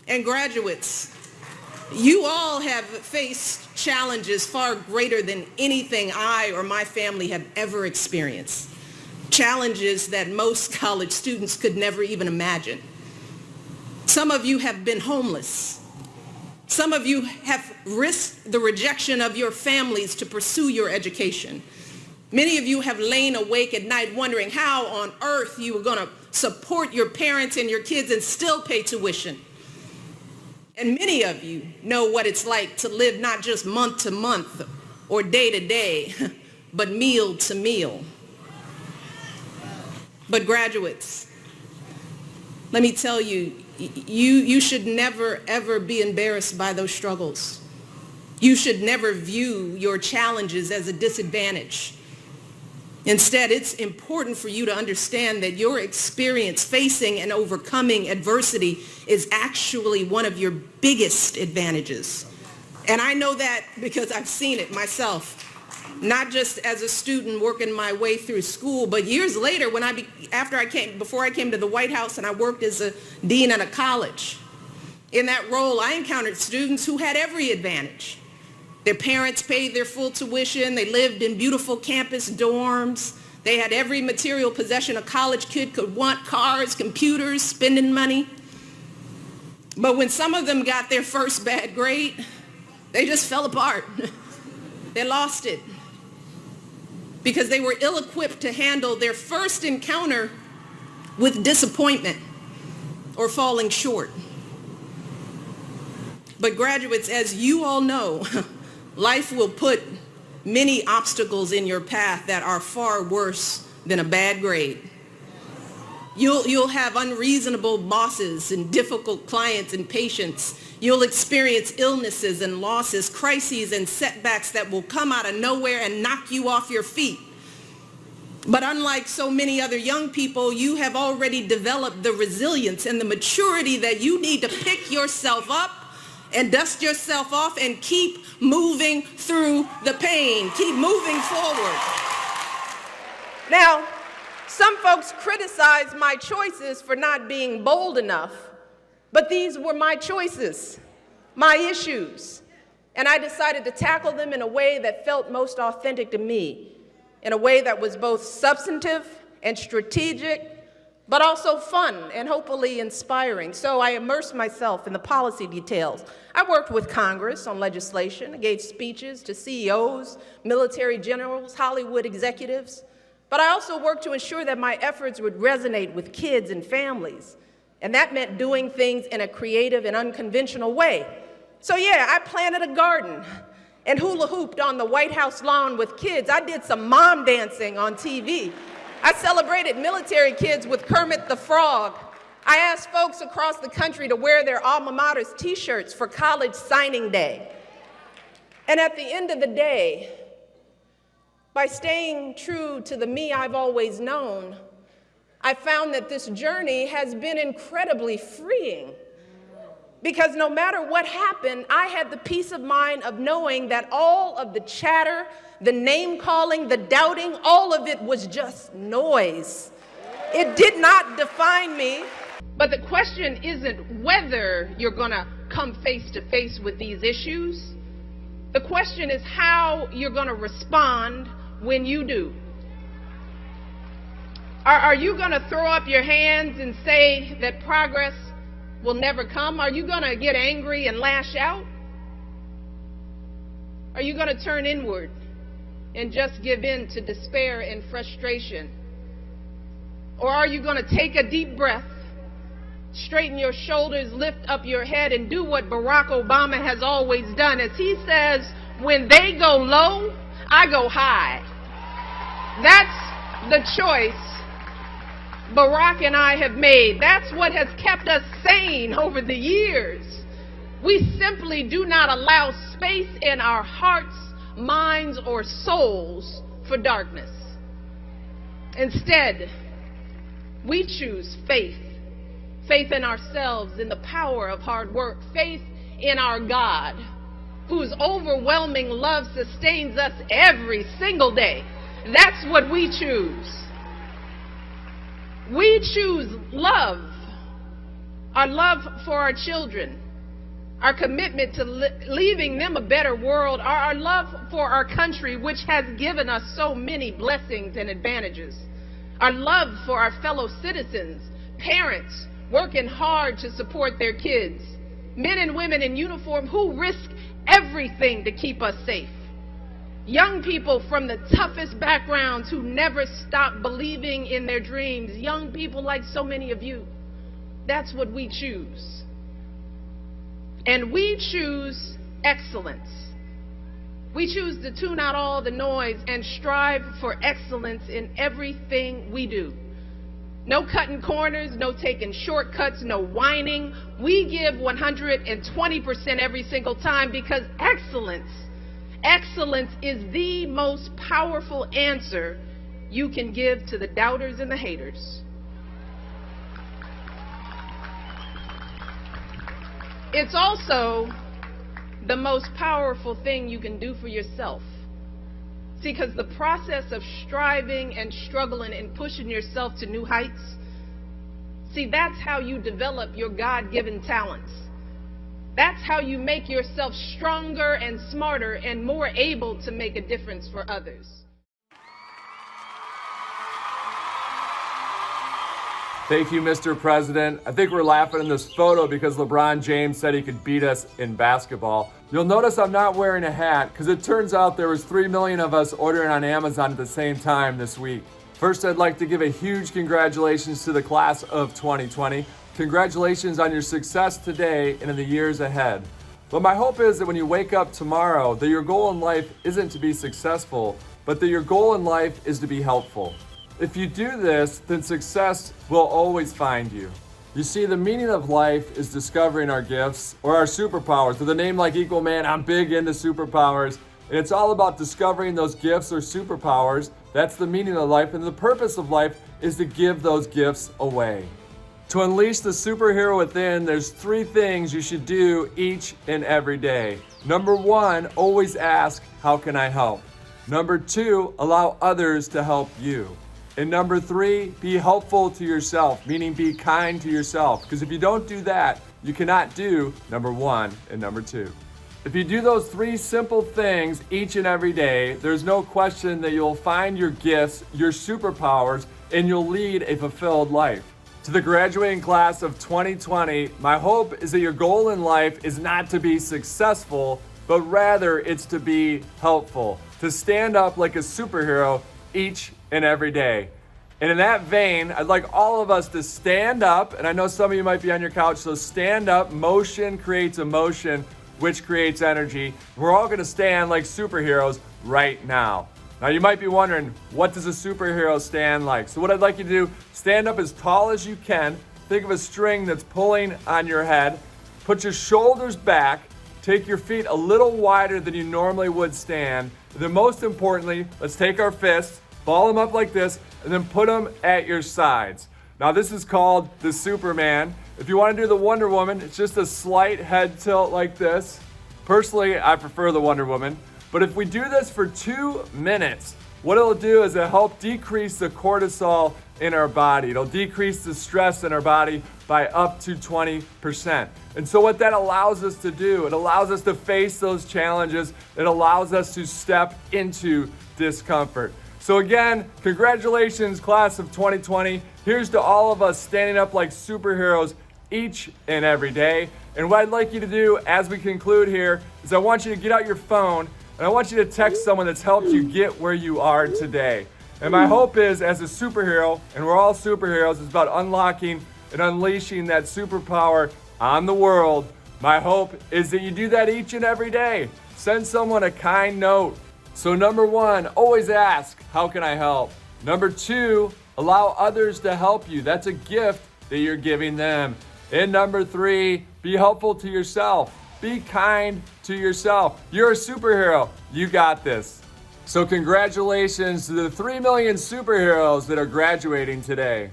And graduates, you all have faced challenges far greater than anything I or my family have ever experienced. Challenges that most college students could never even imagine. Some of you have been homeless. Some of you have risked the rejection of your families to pursue your education. Many of you have lain awake at night wondering how on earth you were going to support your parents and your kids and still pay tuition. And many of you know what it's like to live not just month to month or day to day, but meal to meal. But graduates, let me tell you, you should never, ever be embarrassed by those struggles. You should never view your challenges as a disadvantage. Instead, it's important for you to understand that your experience facing and overcoming adversity is actually one of your biggest advantages. And I know that because I've seen it myself, not just as a student working my way through school, but years later before I came to the White House and I worked as a dean at a college. In that role, I encountered students who had every advantage. Their parents paid their full tuition. They lived in beautiful campus dorms. They had every material possession a college kid could want: cars, computers, spending money. But when some of them got their first bad grade, they just fell apart. They lost it because they were ill-equipped to handle their first encounter with disappointment or falling short. But graduates, as you all know, life will put many obstacles in your path that are far worse than a bad grade. You'll have unreasonable bosses and difficult clients and patients. You'll experience illnesses and losses, crises and setbacks that will come out of nowhere and knock you off your feet. But unlike so many other young people, you have already developed the resilience and the maturity that you need to pick yourself up and dust yourself off and keep moving through the pain. Keep moving forward. Now, some folks criticize my choices for not being bold enough, but these were my choices, my issues, and I decided to tackle them in a way that felt most authentic to me, in a way that was both substantive and strategic, but also fun and hopefully inspiring. So I immersed myself in the policy details. I worked with Congress on legislation. I gave speeches to CEOs, military generals, Hollywood executives. But I also worked to ensure that my efforts would resonate with kids and families. And that meant doing things in a creative and unconventional way. So yeah, I planted a garden and hula hooped on the White House lawn with kids. I did some mom dancing on TV. I celebrated military kids with Kermit the Frog. I asked folks across the country to wear their alma mater's t-shirts for college signing day. And at the end of the day, by staying true to the me I've always known, I found that this journey has been incredibly freeing. Because no matter what happened, I had the peace of mind of knowing that all of the chatter, the name calling, the doubting, all of it was just noise. It did not define me. But the question isn't whether you're gonna come face to face with these issues. The question is how you're gonna respond when you do. Are you gonna throw up your hands and say that progress will never come? Are you gonna get angry and lash out? Are you gonna turn inward and just give in to despair and frustration? Or are you gonna take a deep breath, straighten your shoulders, lift up your head, and do what Barack Obama has always done? As he says, when they go low, I go high. That's the choice Barack and I have made. That's what has kept us sane over the years. We simply do not allow space in our hearts, minds, or souls for darkness. Instead, we choose faith. Faith in ourselves, in the power of hard work. Faith in our God, whose overwhelming love sustains us every single day. That's what we choose. We choose love our love for our children, our commitment to leaving them a better world, our love for our country, which has given us so many blessings and advantages, our love for our fellow citizens, parents working hard to support their kids, men and women in uniform who risk everything to keep us safe, young people from the toughest backgrounds who never stop believing in their dreams, young people like so many of you. That's what we choose. And we choose excellence. We choose to tune out all the noise and strive for excellence in everything we do. No cutting corners, no taking shortcuts, no whining. We give 120% every single time because excellence is the most powerful answer you can give to the doubters and the haters. It's also the most powerful thing you can do for yourself. See, because the process of striving and struggling and pushing yourself to new heights, see, that's how you develop your God-given talents. That's how you make yourself stronger and smarter and more able to make a difference for others. Thank you, Mr. President. I think we're laughing in this photo because LeBron James said he could beat us in basketball. You'll notice I'm not wearing a hat because it turns out there was 3 million of us ordering on Amazon at the same time this week. First, I'd like to give a huge congratulations to the class of 2020. Congratulations on your success today and in the years ahead. But my hope is that when you wake up tomorrow, that your goal in life isn't to be successful, but that your goal in life is to be helpful. If you do this, then success will always find you. You see, the meaning of life is discovering our gifts or our superpowers. With a name like Equal Man, I'm big into superpowers. And it's all about discovering those gifts or superpowers. That's the meaning of life. And the purpose of life is to give those gifts away. To unleash the superhero within, there's 3 things you should do each and every day. Number 1, always ask, how can I help? Number 2, allow others to help you. And number 3, be helpful to yourself, meaning be kind to yourself. Because if you don't do that, you cannot do number 1 and number 2. If you do those 3 simple things each and every day, there's no question that you'll find your gifts, your superpowers, and you'll lead a fulfilled life. To the graduating class of 2020, my hope is that your goal in life is not to be successful, but rather it's to be helpful, to stand up like a superhero each and every day. And in that vein, I'd like all of us to stand up, and I know some of you might be on your couch, so stand up. Motion creates emotion, which creates energy. We're all gonna stand like superheroes right now. Now you might be wondering, what does a superhero stand like? So what I'd like you to do, stand up as tall as you can. Think of a string that's pulling on your head. Put your shoulders back. Take your feet a little wider than you normally would stand. And then most importantly, let's take our fists, ball them up like this, and then put them at your sides. Now this is called the Superman. If you want to do the Wonder Woman, it's just a slight head tilt like this. Personally, I prefer the Wonder Woman. But if we do this for 2 minutes, what it'll do is it'll help decrease the cortisol in our body. It'll decrease the stress in our body by up to 20%. And so what that allows us to do, it allows us to face those challenges. It allows us to step into discomfort. So again, congratulations, class of 2020. Here's to all of us standing up like superheroes each and every day. And what I'd like you to do as we conclude here is I want you to get out your phone and I want you to text someone that's helped you get where you are today. And my hope is, as a superhero, and we're all superheroes, it's about unlocking and unleashing that superpower on the world. My hope is that you do that each and every day. Send someone a kind note. So number 1, always ask, how can I help? Number 2, allow others to help you. That's a gift that you're giving them. And number 3, be helpful to yourself. Be kind to yourself. You're a superhero. You got this. So congratulations to the 3 million superheroes that are graduating today.